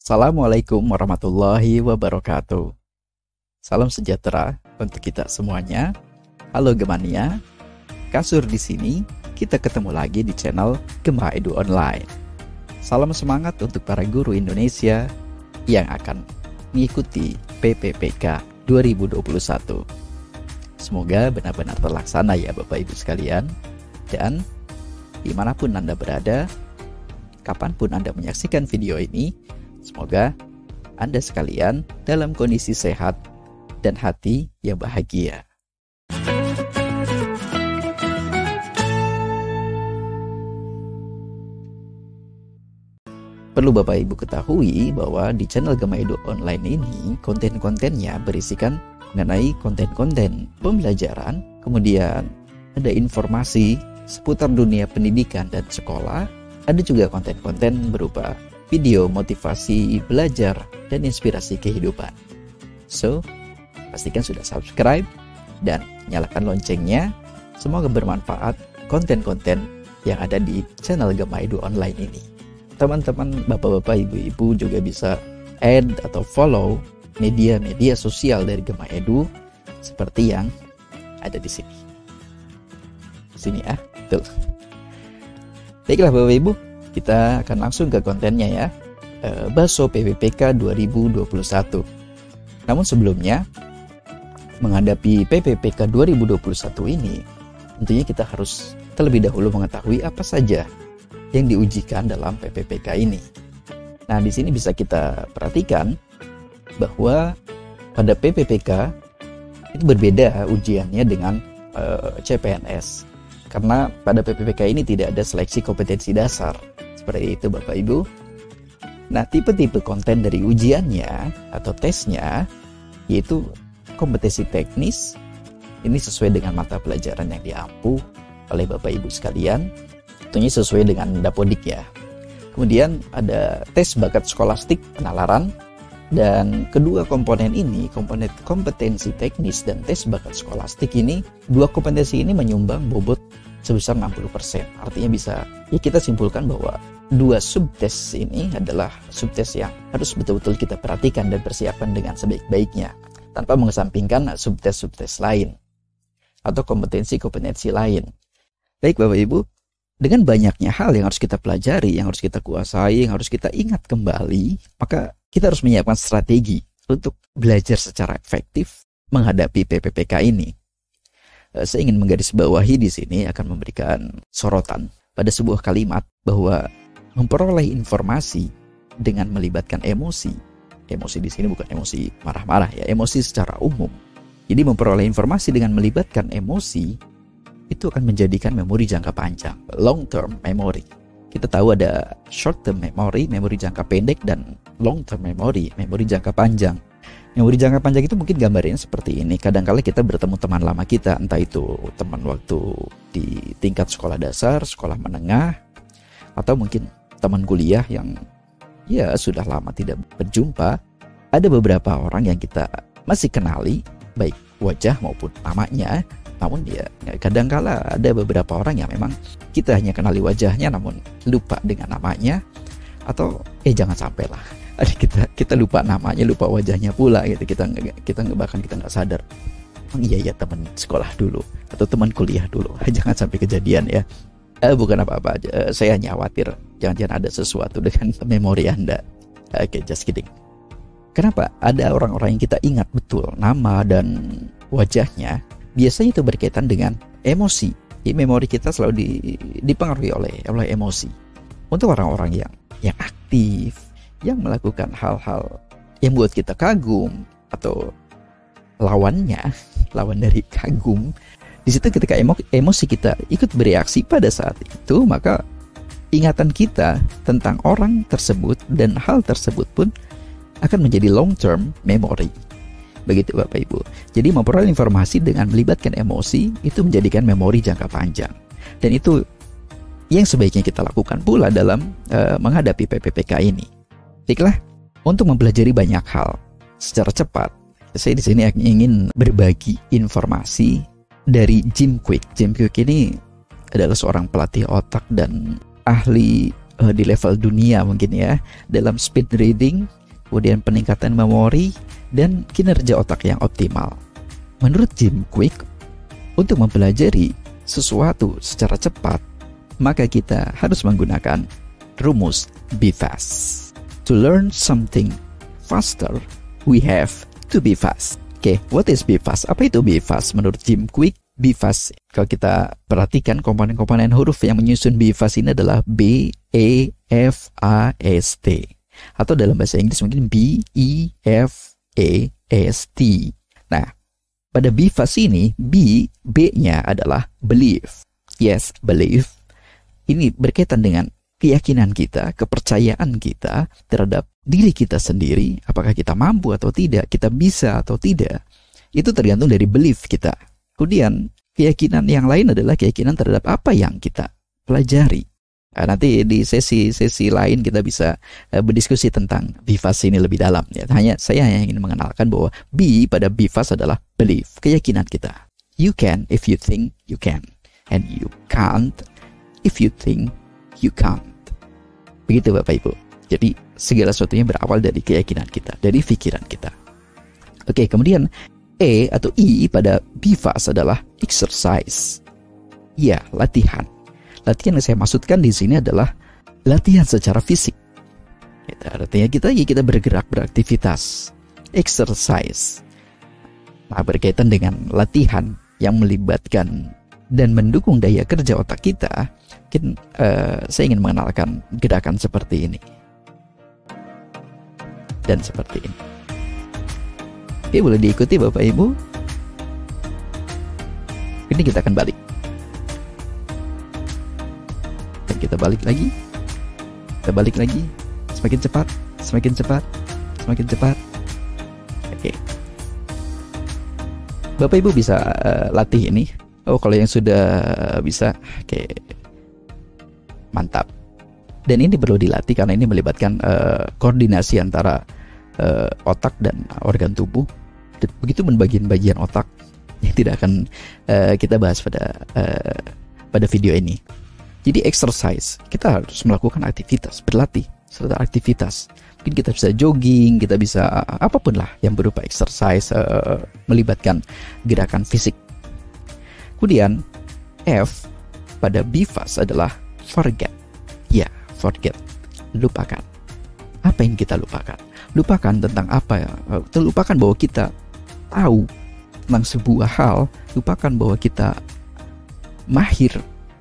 Assalamualaikum warahmatullahi wabarakatuh. Salam sejahtera untuk kita semuanya. Halo Gemania, Kasur di sini. Kita ketemu lagi di channel Gema Edu Online. Salam semangat untuk para guru Indonesia yang akan mengikuti PPPK 2021. Semoga benar-benar terlaksana ya Bapak Ibu sekalian. Dan dimanapun Anda berada, kapanpun Anda menyaksikan video ini, semoga Anda sekalian dalam kondisi sehat dan hati yang bahagia. Perlu Bapak Ibu ketahui bahwa di channel Gema Edu Online ini konten-kontennya berisikan mengenai konten-konten pembelajaran, kemudian ada informasi seputar dunia pendidikan dan sekolah, ada juga konten-konten berupa video motivasi belajar dan inspirasi kehidupan. So, pastikan sudah subscribe dan nyalakan loncengnya. Semoga bermanfaat konten-konten yang ada di channel Gema Edu Online ini. Teman-teman, bapak-bapak, ibu-ibu juga bisa add atau follow media-media sosial dari Gema Edu seperti yang ada di sini. Sini ya, tuh. Baiklah Bapak Ibu, kita akan langsung ke kontennya ya. Baso PPPK 2021. Namun sebelumnya, menghadapi PPPK 2021 ini, tentunya kita harus terlebih dahulu mengetahui apa saja yang diujikan dalam PPPK ini. Nah, di sini bisa kita perhatikan bahwa pada PPPK itu berbeda ujiannya dengan CPNS. Karena pada PPPK ini tidak ada seleksi kompetensi dasar. Seperti itu Bapak Ibu. Nah, tipe-tipe konten dari ujiannya atau tesnya yaitu kompetensi teknis. Ini sesuai dengan mata pelajaran yang diampu oleh Bapak Ibu sekalian. Tentunya sesuai dengan Dapodik ya. Kemudian ada tes bakat skolastik penalaran. Dan kedua komponen ini, komponen kompetensi teknis dan tes bakat skolastik ini, dua kompetensi ini menyumbang bobot sebesar 60%. Artinya bisa ya kita simpulkan bahwa dua subtes ini adalah subtes yang harus betul-betul kita perhatikan dan persiapkan dengan sebaik-baiknya, tanpa mengesampingkan subtes-subtes lain atau kompetensi-kompetensi lain. Baik Bapak Ibu, dengan banyaknya hal yang harus kita pelajari, yang harus kita kuasai, yang harus kita ingat kembali, maka kita harus menyiapkan strategi untuk belajar secara efektif menghadapi PPPK ini. Saya ingin menggarisbawahi di sini akan memberikan sorotan pada sebuah kalimat bahwa memperoleh informasi dengan melibatkan emosi. Emosi di sini bukan emosi marah-marah ya, emosi secara umum. Jadi memperoleh informasi dengan melibatkan emosi itu akan menjadikan memori jangka panjang, long term memory. Kita tahu ada short term memory, memori jangka pendek, dan long term memory, memori jangka panjang. Memori jangka panjang itu mungkin gambarnya seperti ini. Kadang-kala kita bertemu teman lama kita, entah itu teman waktu di tingkat sekolah dasar, sekolah menengah, atau mungkin teman kuliah yang ya sudah lama tidak berjumpa. Ada beberapa orang yang kita masih kenali, baik wajah maupun namanya. Namun ya kadangkala ada beberapa orang yang memang kita hanya kenali wajahnya namun lupa dengan namanya, atau jangan sampai lah kita lupa namanya, lupa wajahnya pula gitu. Kita bahkan kita nggak sadar, iya teman sekolah dulu atau teman kuliah dulu. Jangan sampai kejadian ya. Bukan apa-apa aja, saya hanya khawatir jangan-jangan ada sesuatu dengan memori Anda. Just kidding. Kenapa? Ada orang-orang yang kita ingat betul nama dan wajahnya, biasanya itu berkaitan dengan emosi. Memori kita selalu dipengaruhi oleh emosi. Untuk orang-orang yang aktif, yang melakukan hal-hal yang membuat kita kagum, atau lawan dari kagum, di situ ketika emosi kita ikut bereaksi pada saat itu, maka ingatan kita tentang orang tersebut dan hal tersebut pun akan menjadi long term memory. Begitu Bapak Ibu. Jadi memperoleh informasi dengan melibatkan emosi itu menjadikan memori jangka panjang. Dan itu yang sebaiknya kita lakukan pula dalam menghadapi PPPK ini. Baiklah, untuk mempelajari banyak hal secara cepat, saya di sini ingin berbagi informasi dari Jim Kwik. Jim Kwik ini adalah seorang pelatih otak dan ahli di level dunia mungkin ya, dalam speed reading, kemudian peningkatan memori, dan kinerja otak yang optimal. Menurut Jim Kwik, untuk mempelajari sesuatu secara cepat, maka kita harus menggunakan rumus be fast. To learn something faster, we have to be fast. Oke, what is be fast? Apa itu be fast menurut Jim Kwik? Be fast, kalau kita perhatikan komponen-komponen huruf yang menyusun be fast ini adalah B, E, F, A, S, T. Atau dalam bahasa Inggris mungkin B, E, F, A, S, T. Nah, pada be fast ini, B-nya adalah believe. Yes, believe. Ini berkaitan dengan keyakinan kita, kepercayaan kita terhadap diri kita sendiri. Apakah kita mampu atau tidak, kita bisa atau tidak. Itu tergantung dari belief kita. Kemudian, keyakinan yang lain adalah keyakinan terhadap apa yang kita pelajari. Nah, nanti di sesi lain kita bisa berdiskusi tentang be fast ini lebih dalam. Ya. Saya hanya ingin mengenalkan bahwa B pada be fast adalah belief, keyakinan kita. You can if you think you can. And you can't if you think you can't. Begitu Bapak Ibu. Jadi segala sesuatunya berawal dari keyakinan kita, dari pikiran kita. Oke, kemudian E atau I pada be fast adalah exercise. Ya, latihan. Latihan yang saya maksudkan di sini adalah latihan secara fisik. Artinya kita bergerak, beraktivitas, exercise. Nah, berkaitan dengan latihan yang melibatkan dan mendukung daya kerja otak kita, mungkin saya ingin mengenalkan gerakan seperti ini dan seperti ini. Oke, boleh diikuti Bapak Ibu. Ini kita akan balik. Dan kita balik lagi. Kita balik lagi. Semakin cepat, semakin cepat, semakin cepat. Oke. Bapak Ibu bisa latih ini. Oh, kalau yang sudah bisa, oke. Mantap. Dan ini perlu dilatih karena ini melibatkan koordinasi antara otak dan organ tubuh. Begitu bagian-bagian otak yang tidak akan kita bahas pada video ini. Jadi exercise, kita harus melakukan aktivitas, berlatih serta aktivitas. Mungkin kita bisa jogging, kita bisa apapun lah yang berupa exercise, melibatkan gerakan fisik. Kemudian F pada be fast adalah forget. Ya, forget, lupakan. Apa yang kita lupakan? Lupakan tentang apa ya? Lupakan bahwa kita tahu tentang sebuah hal, lupakan bahwa kita mahir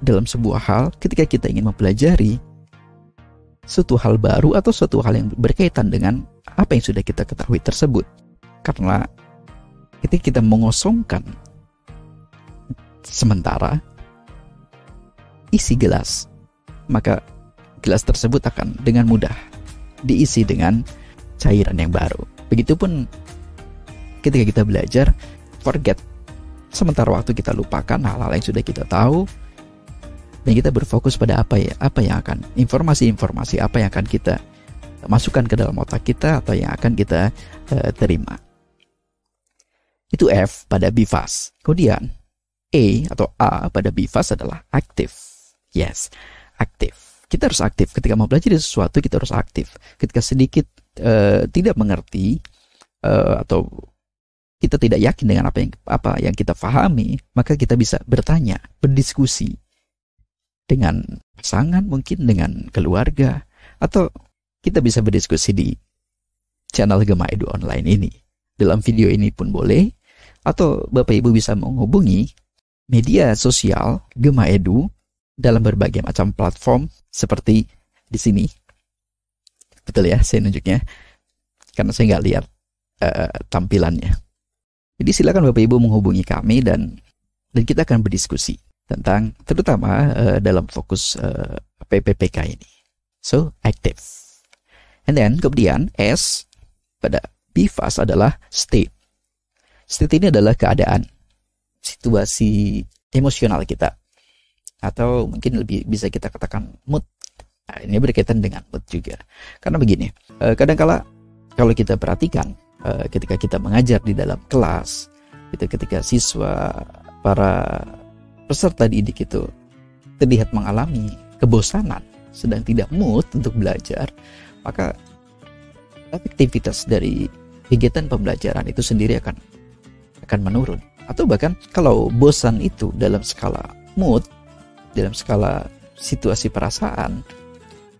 dalam sebuah hal ketika kita ingin mempelajari suatu hal baru atau suatu hal yang berkaitan dengan apa yang sudah kita ketahui tersebut. Karena ketika kita mengosongkan sementara isi gelas, maka gelas tersebut akan dengan mudah diisi dengan cairan yang baru. Begitupun ketika kita belajar, forget. Sementara waktu kita lupakan hal-hal yang sudah kita tahu, dan kita berfokus pada apa yang akan, informasi-informasi apa yang akan kita masukkan ke dalam otak kita atau yang akan kita terima. Itu F pada be fast. Kemudian E atau A pada be fast adalah aktif. Yes, aktif. Kita harus aktif. Ketika mau belajar sesuatu, kita harus aktif. Ketika sedikit tidak mengerti atau kita tidak yakin dengan apa yang kita pahami, maka kita bisa bertanya, berdiskusi dengan pasangan, mungkin dengan keluarga, atau kita bisa berdiskusi di channel Gema Edu Online ini. Dalam video ini pun boleh, atau Bapak Ibu bisa menghubungi media sosial Gema Edu dalam berbagai macam platform seperti di sini. Betul ya, saya nunjuknya karena saya nggak lihat tampilannya. Jadi silakan Bapak Ibu menghubungi kami dan kita akan berdiskusi tentang terutama dalam fokus PPPK ini. So, active. And then kemudian S pada be fast adalah state. State ini adalah keadaan, situasi emosional kita, atau mungkin lebih bisa kita katakan mood. Nah, ini berkaitan dengan mood juga. Karena begini, kadang-kala kalau kita perhatikan ketika kita mengajar di dalam kelas, ketika siswa, para peserta didik itu terlihat mengalami kebosanan, sedang tidak mood untuk belajar, maka efektivitas dari kegiatan pembelajaran itu sendiri akan menurun. Atau bahkan kalau bosan itu dalam skala mood, dalam skala situasi perasaan,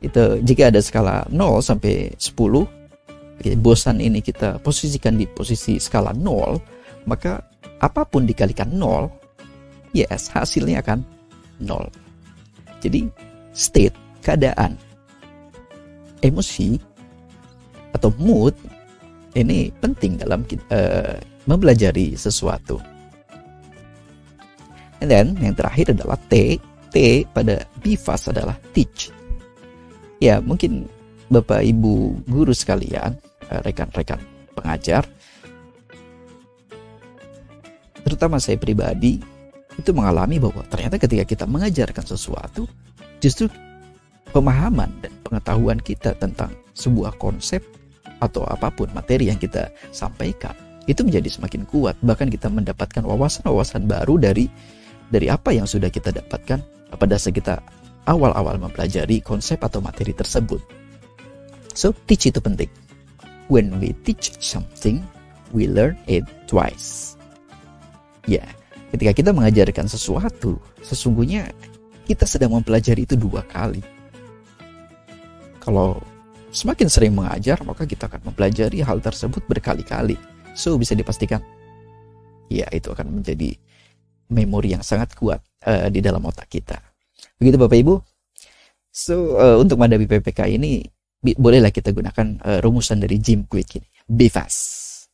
itu jika ada skala 0 sampai 10, bosan ini kita posisikan di posisi skala 0, maka apapun dikalikan 0, yes, hasilnya akan 0. Jadi state, keadaan, emosi atau mood ini penting dalam mempelajari sesuatu. And then yang terakhir adalah T pada be fast adalah teach. Ya, mungkin Bapak Ibu guru sekalian, rekan-rekan pengajar, terutama saya pribadi, itu mengalami bahwa ternyata ketika kita mengajarkan sesuatu, justru pemahaman dan pengetahuan kita tentang sebuah konsep atau apapun materi yang kita sampaikan itu menjadi semakin kuat. Bahkan kita mendapatkan wawasan-wawasan baru dari apa yang sudah kita dapatkan pada saat kita awal-awal mempelajari konsep atau materi tersebut. So, teach itu penting. When we teach something, we learn it twice. Ya, ketika kita mengajarkan sesuatu, sesungguhnya kita sedang mempelajari itu 2 kali. Kalau semakin sering mengajar, maka kita akan mempelajari hal tersebut berkali-kali. So, bisa dipastikan, ya, itu akan menjadi memori yang sangat kuat di dalam otak kita. Begitu Bapak Ibu. So, untuk menghadapi PPK ini, bolehlah kita gunakan rumusan dari Jim Quick ini. Be fast.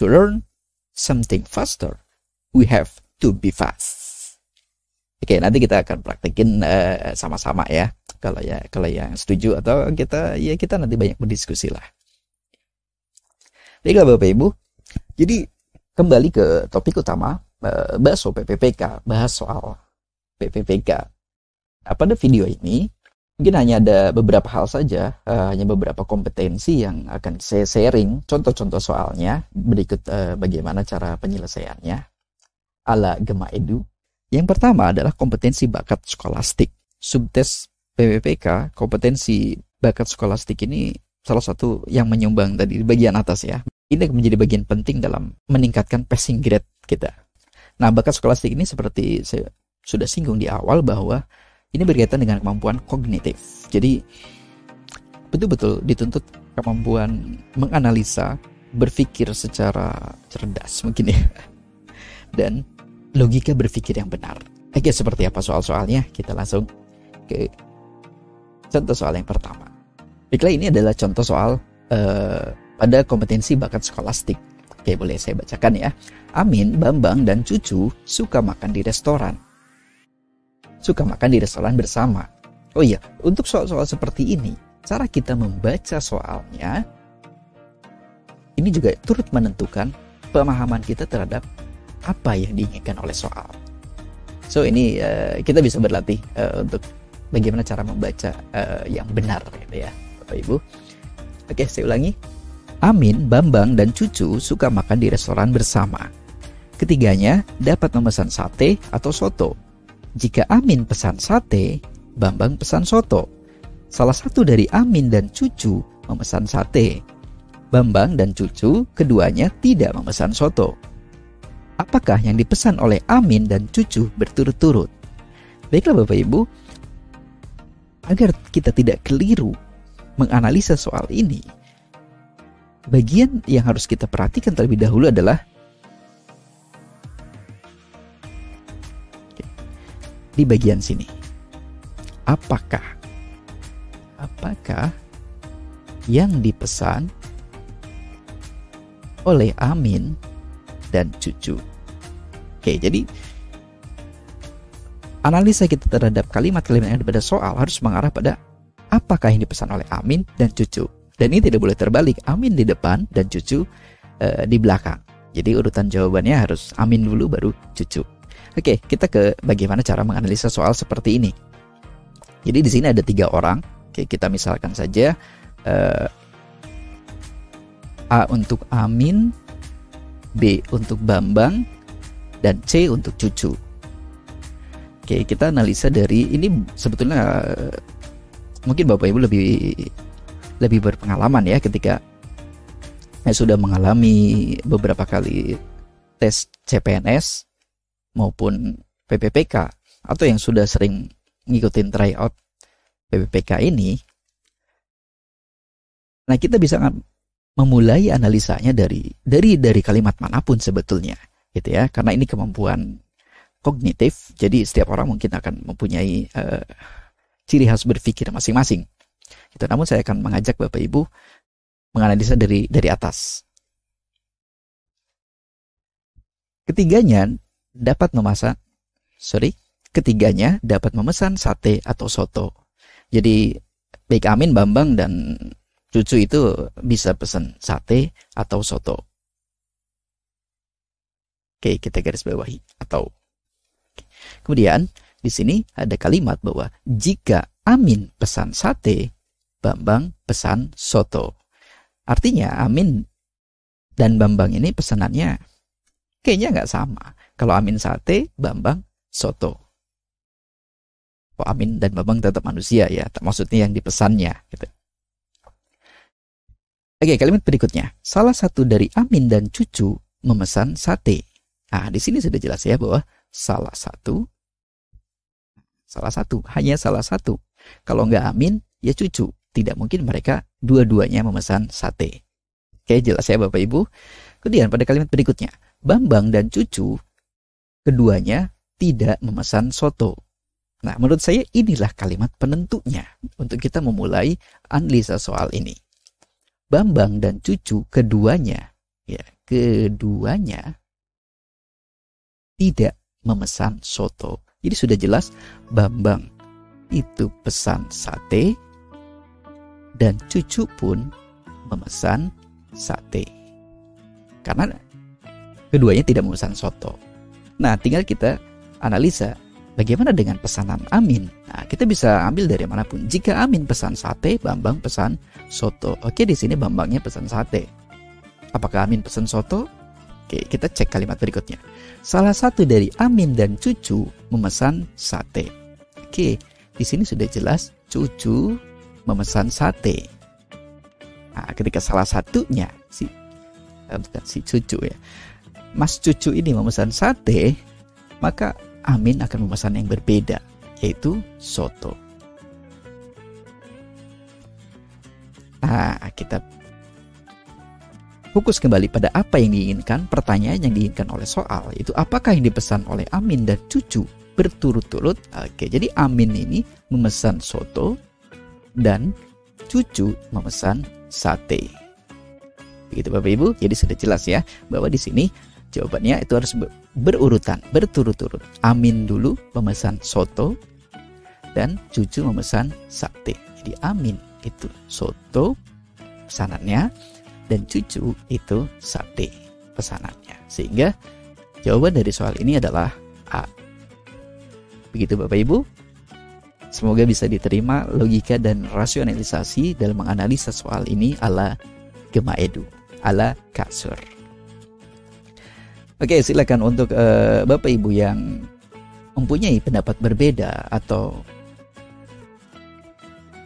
To learn something faster, we have to be fast. Oke, nanti kita akan praktekin sama-sama ya. Kalau yang setuju atau kita nanti banyak berdiskusi lah. Baiklah Bapak Ibu. Jadi kembali ke topik utama, bahas soal PPPK. Pada video ini mungkin hanya ada beberapa hal saja, hanya beberapa kompetensi yang akan saya sharing, contoh-contoh soalnya, berikut bagaimana cara penyelesaiannya ala Gema Edu. Yang pertama adalah kompetensi bakat skolastik. Subtes PPPK, kompetensi bakat skolastik ini salah satu yang menyumbang tadi di bagian atas ya. Ini menjadi bagian penting dalam meningkatkan passing grade kita. Nah, bakat skolastik ini seperti saya sudah singgung di awal bahwa ini berkaitan dengan kemampuan kognitif. Jadi betul-betul dituntut kemampuan menganalisa, berpikir secara cerdas mungkin ya, dan logika berpikir yang benar. Oke, seperti apa soal-soalnya? Kita langsung ke contoh soal yang pertama. Baiklah, ini adalah contoh soal pada kompetensi bakat skolastik. Oke, boleh saya bacakan ya. Amin, Bambang, dan Cucu suka makan di restoran. Suka makan di restoran bersama. Oh iya, untuk soal-soal seperti ini, cara kita membaca soalnya ini juga turut menentukan pemahaman kita terhadap apa yang diinginkan oleh soal. So ini kita bisa berlatih untuk bagaimana cara membaca yang benar gitu ya, Bapak Ibu. Oke, saya ulangi. Amin, Bambang, dan Cucu suka makan di restoran bersama. Ketiganya dapat memesan sate atau soto. Jika Amin pesan sate, Bambang pesan soto. Salah satu dari Amin dan Cucu memesan sate. Bambang dan Cucu keduanya tidak memesan soto. Apakah yang dipesan oleh Amin dan Cucu berturut-turut? Baiklah Bapak Ibu, agar kita tidak keliru menganalisa soal ini, bagian yang harus kita perhatikan terlebih dahulu adalah di bagian sini. Apakah yang dipesan oleh Amin dan Cucu? Oke, jadi analisa kita terhadap kalimat-kalimat yang ada pada soal harus mengarah pada apakah yang dipesan oleh Amin dan Cucu. Dan ini tidak boleh terbalik, Amin di depan dan Cucu di belakang. Jadi urutan jawabannya harus Amin dulu baru Cucu. Oke, kita ke bagaimana cara menganalisa soal seperti ini. Jadi di sini ada 3 orang. Oke, kita misalkan saja A untuk Amin, B untuk Bambang, dan C untuk Cucu. Oke, kita analisa dari ini sebetulnya mungkin Bapak Ibu lebih berpengalaman ya ketika sudah mengalami beberapa kali tes CPNS maupun PPPK, atau yang sudah sering ngikutin tryout PPPK ini. Nah, kita bisa memulai analisanya dari kalimat manapun sebetulnya, gitu ya, karena ini kemampuan kognitif. Jadi setiap orang mungkin akan mempunyai ciri khas berpikir masing-masing. Itu. Namun saya akan mengajak Bapak Ibu menganalisa dari atas. Ketiganya dapat memesan sate atau soto. Jadi baik Amin, Bambang, dan Cucu itu bisa pesan sate atau soto. Oke, kita garis bawahi atau. Kemudian di sini ada kalimat bahwa jika Amin pesan sate, Bambang pesan soto. Artinya Amin dan Bambang ini pesanannya kayaknya nggak sama. Kalau Amin sate, Bambang soto. Kalau Amin dan Bambang tetap manusia ya, maksudnya yang dipesannya. Gitu. Oke, kalimat berikutnya. Salah satu dari Amin dan Cucu memesan sate. Nah, di sini sudah jelas ya bahwa salah satu, hanya salah satu. Kalau nggak Amin, ya Cucu. Tidak mungkin mereka dua-duanya memesan sate. Oke, jelas ya Bapak Ibu. Kemudian pada kalimat berikutnya, Bambang dan Cucu keduanya tidak memesan soto. Nah, menurut saya inilah kalimat penentunya untuk kita memulai analisa soal ini. Bambang dan Cucu keduanya tidak memesan soto. Jadi sudah jelas Bambang itu pesan sate dan Cucu pun memesan sate. Karena keduanya tidak memesan soto. Nah, tinggal kita analisa bagaimana dengan pesanan Amin. Nah, kita bisa ambil dari manapun. Jika Amin pesan sate, Bambang pesan soto. Oke, di sini Bambangnya pesan sate. Apakah Amin pesan soto? Oke, kita cek kalimat berikutnya. Salah satu dari Amin dan Cucu memesan sate. Oke, di sini sudah jelas Cucu memesan sate. Nah, ketika salah satunya bukan si Cucu ya, Mas Cucu ini memesan sate, maka Amin akan memesan yang berbeda, yaitu soto. Nah, kita fokus kembali pada apa yang diinginkan. Pertanyaan yang diinginkan oleh soal itu apakah yang dipesan oleh Amin dan Cucu berturut-turut. Oke, jadi Amin ini memesan soto dan Cucu memesan sate. Begitu Bapak Ibu. Jadi sudah jelas ya bahwa di sini jawabannya itu harus berurutan, berturut-turut. Amin dulu memesan soto dan Cucu memesan sate. Jadi Amin itu soto pesanannya dan Cucu itu sate pesanannya. Sehingga jawaban dari soal ini adalah A. Begitu Bapak Ibu. Semoga bisa diterima logika dan rasionalisasi dalam menganalisa soal ini ala Gema Edu, ala Kasur. Oke, silakan untuk Bapak Ibu yang mempunyai pendapat berbeda atau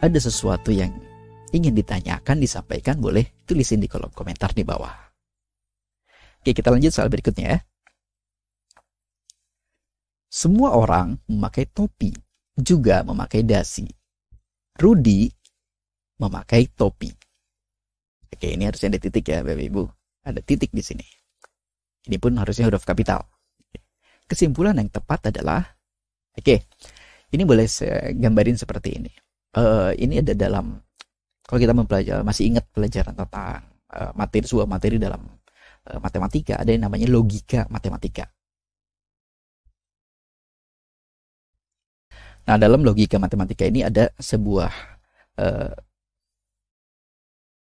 ada sesuatu yang ingin ditanyakan, disampaikan, boleh tulisin di kolom komentar di bawah. Oke, kita lanjut soal berikutnya ya. Semua orang memakai topi, juga memakai dasi. Rudi memakai topi. Oke, ini harusnya ada titik ya Bapak Ibu. Ada titik di sini. Ini pun harusnya huruf kapital. Kesimpulan yang tepat adalah, oke, ini boleh saya gambarin seperti ini. Ini ada dalam, kalau kita mempelajari, masih ingat pelajaran tentang sebuah materi dalam matematika, ada yang namanya logika matematika. Nah, dalam logika matematika ini ada sebuah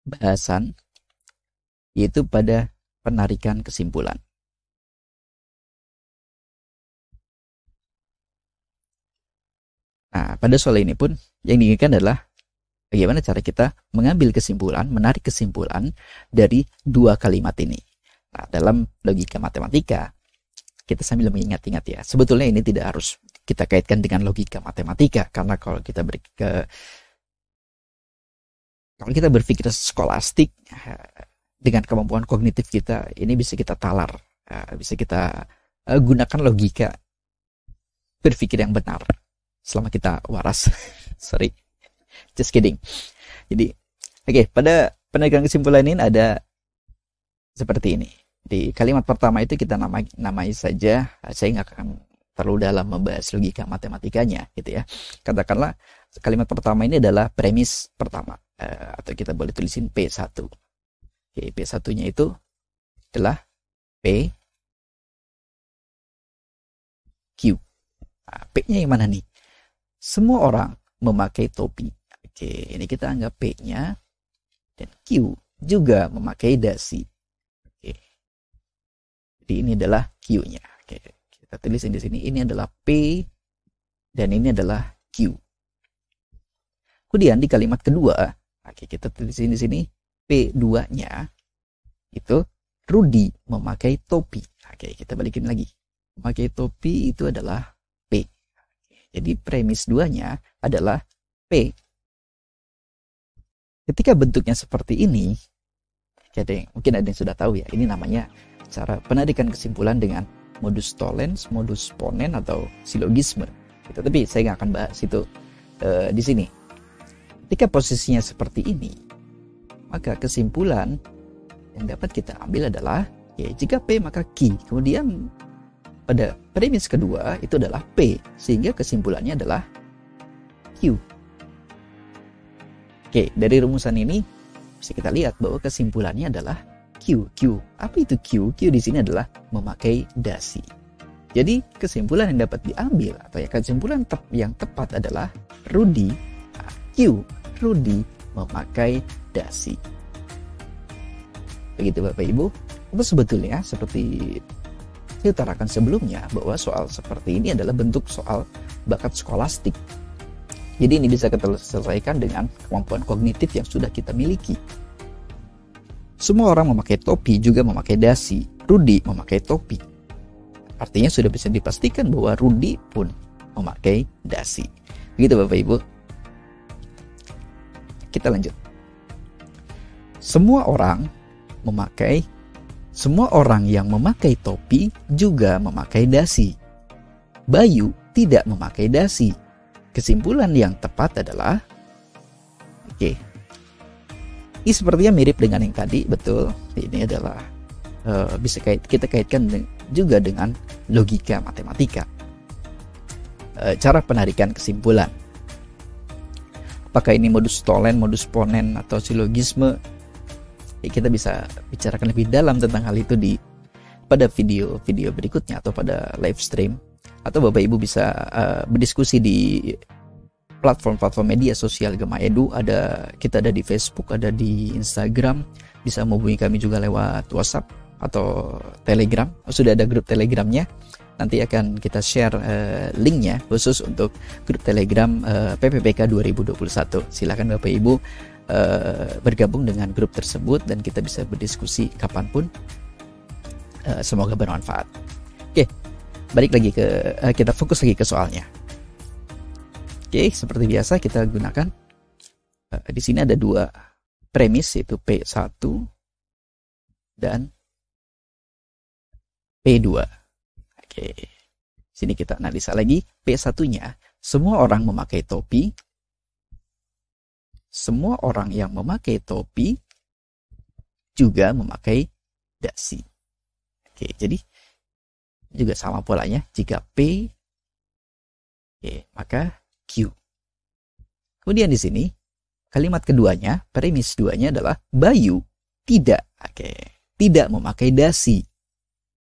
bahasan, yaitu pada penarikan kesimpulan. Nah, pada soal ini pun yang diinginkan adalah bagaimana cara kita mengambil kesimpulan, menarik kesimpulan dari dua kalimat ini. Nah, dalam logika matematika, kita sambil mengingat-ingat ya, sebetulnya ini tidak harus kita kaitkan dengan logika matematika, karena kalau kita Kalau kita berpikir skolastik, dengan kemampuan kognitif kita, ini bisa kita talar, bisa kita gunakan logika berpikir yang benar selama kita waras. Sorry, just kidding. Jadi, oke, pada penarikan kesimpulan ini ada seperti ini. Di kalimat pertama itu kita namai saja, saya nggak akan terlalu dalam membahas logika matematikanya, gitu ya. Katakanlah kalimat pertama ini adalah premis pertama, atau kita boleh tulisin P1. Oke, P1-nya itu adalah P Q. Nah, P-nya yang mana nih? Semua orang memakai topi. Oke, ini kita anggap P-nya, dan Q juga memakai dasi. Oke. Jadi ini adalah Q-nya. Oke, kita tulisin di sini. Ini adalah P dan ini adalah Q. Kemudian di kalimat kedua, oke, kita tulisin di sini P2-nya itu Rudy memakai topi. Oke, kita balikin lagi. Memakai topi itu adalah P. Jadi premis 2-nya adalah P. Ketika bentuknya seperti ini, mungkin ada yang sudah tahu ya, ini namanya cara penarikan kesimpulan dengan modus tollens, modus ponen, atau silogisme. Gitu. Tapi saya nggak akan bahas itu di sini. Ketika posisinya seperti ini, maka kesimpulan yang dapat kita ambil adalah, ya, jika P maka Q. Kemudian pada premis kedua itu adalah P, sehingga kesimpulannya adalah Q. Oke, dari rumusan ini bisa kita lihat bahwa kesimpulannya adalah Q. Apa itu Q? Q di sini adalah memakai dasi. Jadi kesimpulan yang dapat diambil, atau ya kesimpulan yang tepat adalah Rudy Q. Rudy memakai dasi. Begitu Bapak Ibu. Itu sebetulnya seperti saya utarakan sebelumnya, bahwa soal seperti ini adalah bentuk soal bakat skolastik. Jadi ini bisa kita selesaikan dengan kemampuan kognitif yang sudah kita miliki. Semua orang memakai topi juga memakai dasi. Rudy memakai topi. Artinya sudah bisa dipastikan bahwa Rudy pun memakai dasi. Begitu Bapak Ibu. Kita lanjut. Semua orang yang memakai topi juga memakai dasi. Bayu tidak memakai dasi. Kesimpulan yang tepat adalah, oke, ini sepertinya mirip dengan yang tadi, betul. Ini adalah bisa kita kaitkan juga dengan logika matematika. Cara penarikan kesimpulan. Apakah ini modus tollens, modus ponen, atau silogisme? Kita bisa bicarakan lebih dalam tentang hal itu pada video berikutnya atau pada live stream, atau Bapak Ibu bisa berdiskusi di platform media sosial Gema Edu. Kita ada di Facebook, ada di Instagram, bisa menghubungi kami juga lewat WhatsApp atau Telegram. Sudah ada grup Telegramnya, nanti akan kita share linknya khusus untuk grup Telegram PPPK 2021. Silakan Bapak Ibu bergabung dengan grup tersebut dan kita bisa berdiskusi kapanpun. Semoga bermanfaat. Oke, balik lagi kita fokus lagi ke soalnya. Oke, seperti biasa kita gunakan di sini ada dua premis, yaitu P1 dan P2. Oke, sini kita analisa lagi. P1-nya, semua orang memakai topi. Semua orang yang memakai topi juga memakai dasi. Oke, jadi juga sama polanya. Jika P, maka Q. Kemudian di sini kalimat keduanya, premis duanya adalah Bayu tidak, tidak memakai dasi.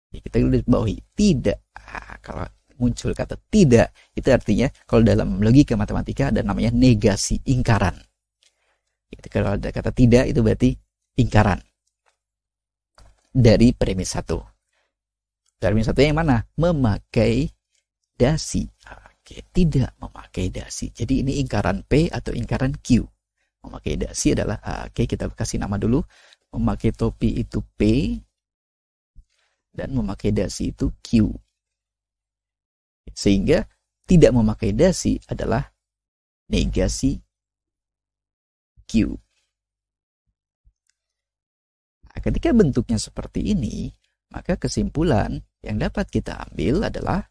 Kita tulis bawahi tidak. Kalau muncul kata tidak, itu artinya kalau dalam logika matematika ada namanya negasi, ingkaran. Kalau ada kata tidak, itu berarti ingkaran dari premis 1. Premis 1 yang mana? Memakai dasi. Tidak memakai dasi. Jadi ini ingkaran P atau ingkaran Q. Memakai dasi adalah, kita kasih nama dulu. Memakai topi itu P dan memakai dasi itu Q. Sehingga tidak memakai dasi adalah negasi Q. Nah, ketika bentuknya seperti ini, maka kesimpulan yang dapat kita ambil adalah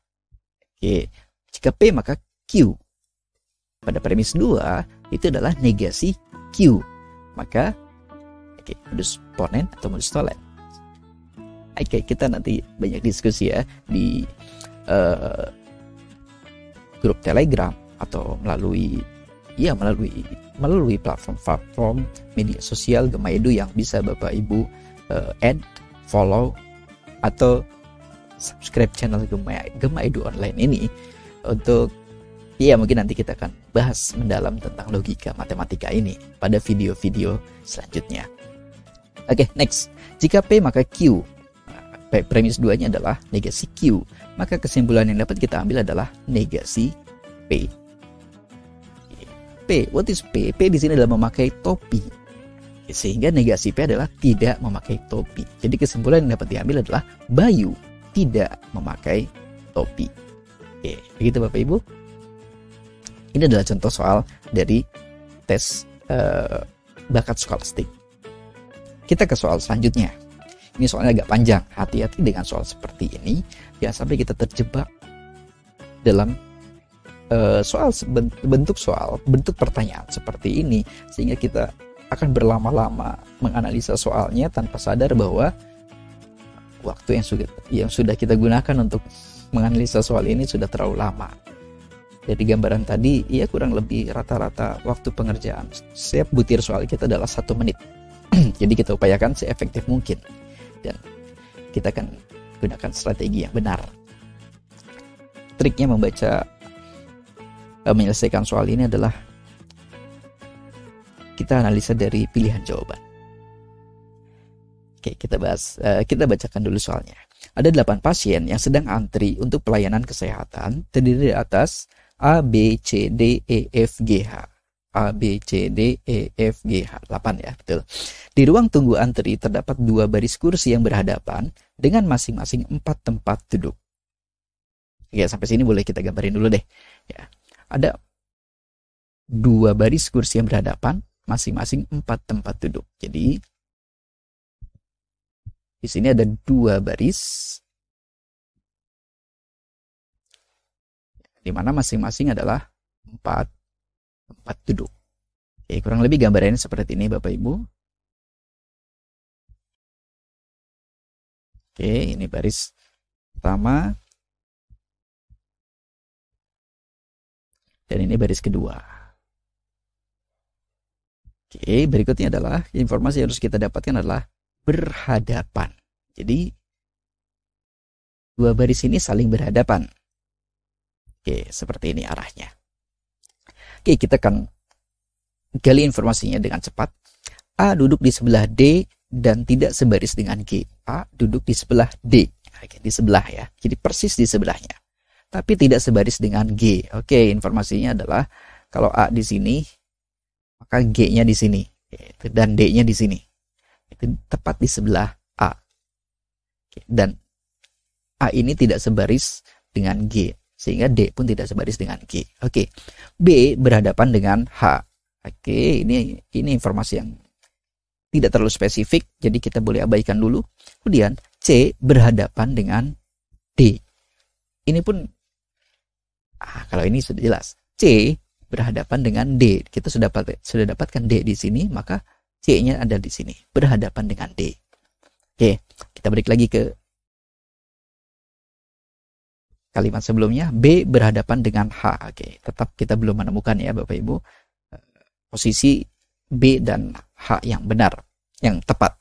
jika P maka Q. Pada premis 2 itu adalah negasi Q. Maka modus ponens atau modus tollens. Kita nanti banyak diskusi ya di grup Telegram atau melalui platform media sosial Gema Edu yang bisa Bapak Ibu add, follow atau subscribe channel Gema Edu online ini untuk mungkin nanti kita akan bahas mendalam tentang logika matematika ini pada video-video selanjutnya. Next. Jika P maka Q. Premis 2-nya adalah negasi Q. Maka kesimpulan yang dapat kita ambil adalah negasi P. What is P? P di sini adalah memakai topi. Sehingga negasi P adalah tidak memakai topi. Jadi kesimpulan yang dapat diambil adalah Bayu tidak memakai topi. Begitu Bapak Ibu. Ini adalah contoh soal dari tes bakat skolastik. Kita ke soal selanjutnya. Ini soalnya agak panjang. Hati-hati dengan soal seperti ini. Jangan sampai kita terjebak dalam bentuk pertanyaan seperti ini, sehingga kita akan berlama-lama menganalisa soalnya tanpa sadar bahwa waktu yang sudah kita gunakan untuk menganalisa soal ini sudah terlalu lama. Dari gambaran tadi, kurang lebih rata-rata waktu pengerjaan setiap butir soal kita adalah 1 menit. Jadi kita upayakan seefektif mungkin dan kita akan gunakan strategi yang benar. Triknya menyelesaikan soal ini adalah kita analisa dari pilihan jawaban. Kita bacakan dulu soalnya. Ada 8 pasien yang sedang antri untuk pelayanan kesehatan terdiri dari atas A, B, C, D, E, F, G, H. A, B, C, D, E, F, G, H. 8 ya, betul. Di ruang tunggu antri terdapat 2 baris kursi yang berhadapan dengan masing-masing 4 tempat duduk. Sampai sini boleh kita gambarin dulu deh. Ya. Ada 2 baris kursi yang berhadapan, masing-masing 4 tempat duduk. Jadi di sini ada 2 baris, di mana masing-masing adalah 4 tempat duduk. Kurang lebih gambarannya seperti ini Bapak Ibu. Ini baris pertama. Dan ini baris kedua. Berikutnya adalah informasi yang harus kita dapatkan adalah berhadapan. Jadi 2 baris ini saling berhadapan. Seperti ini arahnya. Kita akan gali informasinya dengan cepat. A duduk di sebelah D dan tidak sebaris dengan G. A duduk di sebelah D. Di sebelah ya. Jadi persis di sebelahnya. Tapi tidak sebaris dengan G. Informasinya adalah kalau A di sini, maka G-nya di sini. Dan D-nya di sini. Itu tepat di sebelah A. Dan A ini tidak sebaris dengan G. Sehingga D pun tidak sebaris dengan G. B berhadapan dengan H. Ini informasi yang tidak terlalu spesifik. Jadi kita boleh abaikan dulu. Kemudian C berhadapan dengan D. Ini pun kalau ini sudah jelas. C berhadapan dengan D. Kita sudah dapatkan D di sini, maka C-nya ada di sini, berhadapan dengan D. Kita balik lagi ke kalimat sebelumnya. B berhadapan dengan H. Tetap kita belum menemukan ya Bapak Ibu posisi B dan H yang benar, yang tepat,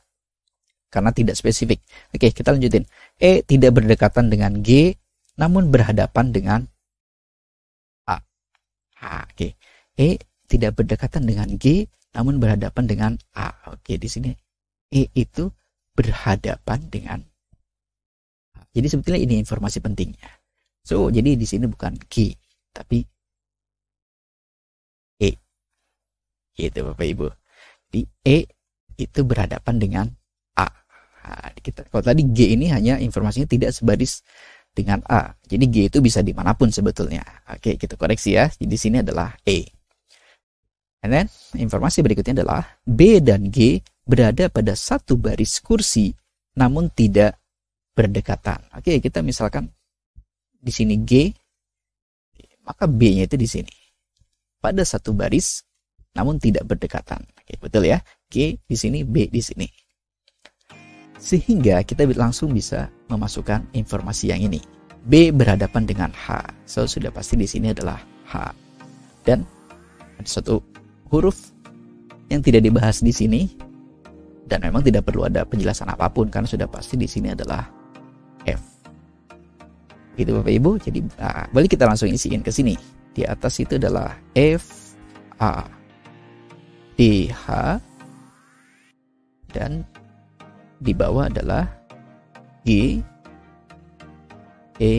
karena tidak spesifik. Kita lanjutin. E tidak berdekatan dengan G, namun berhadapan dengan A. E tidak berdekatan dengan G, namun berhadapan dengan A. Di sini E itu berhadapan dengan A. Jadi sebetulnya ini informasi pentingnya. Jadi di sini bukan G, tapi E. Gitu Bapak Ibu. Di E itu berhadapan dengan A. Kalau tadi G ini hanya informasinya tidak sebaris dengan A. Jadi G itu bisa dimanapun sebetulnya. Kita koreksi ya. Jadi di sini adalah E. And then informasi berikutnya adalah B dan G berada pada satu baris kursi namun tidak berdekatan. Oke, kita misalkan di sini G, maka B-nya itu di sini. Pada satu baris namun tidak berdekatan. Oke, betul ya? G di sini, B di sini. Sehingga kita langsung bisa memasukkan informasi yang ini. B berhadapan dengan H. So, sudah pasti di sini adalah H. Dan ada satu huruf yang tidak dibahas di sini dan memang tidak perlu ada penjelasan apapun karena sudah pasti di sini adalah F. Gitu Bapak Ibu. Jadi boleh kita langsung isiin ke sini. Di atas itu adalah F, A, D, H, dan di bawah adalah G, E,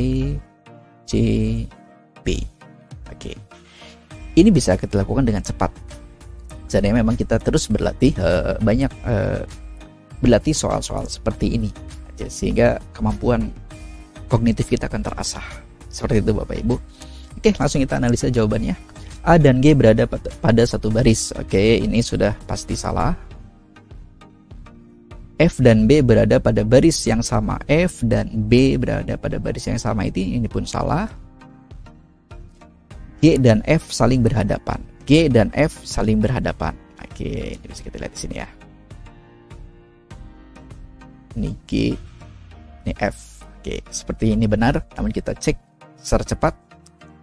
C, B. Oke. Ini bisa kita lakukan dengan cepat. Jadi memang kita terus berlatih berlatih soal-soal seperti ini, sehingga kemampuan kognitif kita akan terasah. Seperti itu Bapak Ibu. Oke, langsung kita analisa jawabannya. A dan G berada pada satu baris. Oke, ini sudah pasti salah. F dan B berada pada baris yang sama. F dan B berada pada baris yang sama, ini pun salah. G dan F saling berhadapan. G dan F saling berhadapan. Oke, ini bisa kita lihat di sini ya. Ini G, ini F. Oke, seperti ini benar. Namun kita cek secara cepat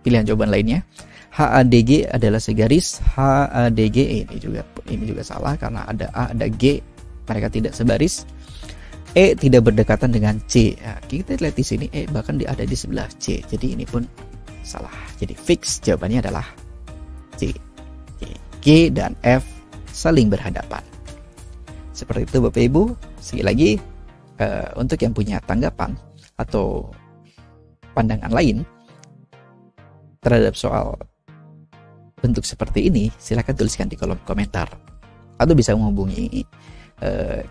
pilihan jawaban lainnya. HADG adalah segaris. HADG ini juga salah karena ada A, ada G. Mereka tidak sebaris. E tidak berdekatan dengan C. Nah, kita lihat di sini E bahkan ada di sebelah C. Jadi ini pun salah. Jadi fix jawabannya adalah C. G dan F saling berhadapan. Seperti itu Bapak Ibu. Sekali lagi untuk yang punya tanggapan atau pandangan lain terhadap soal bentuk seperti ini, silakan tuliskan di kolom komentar atau bisa menghubungi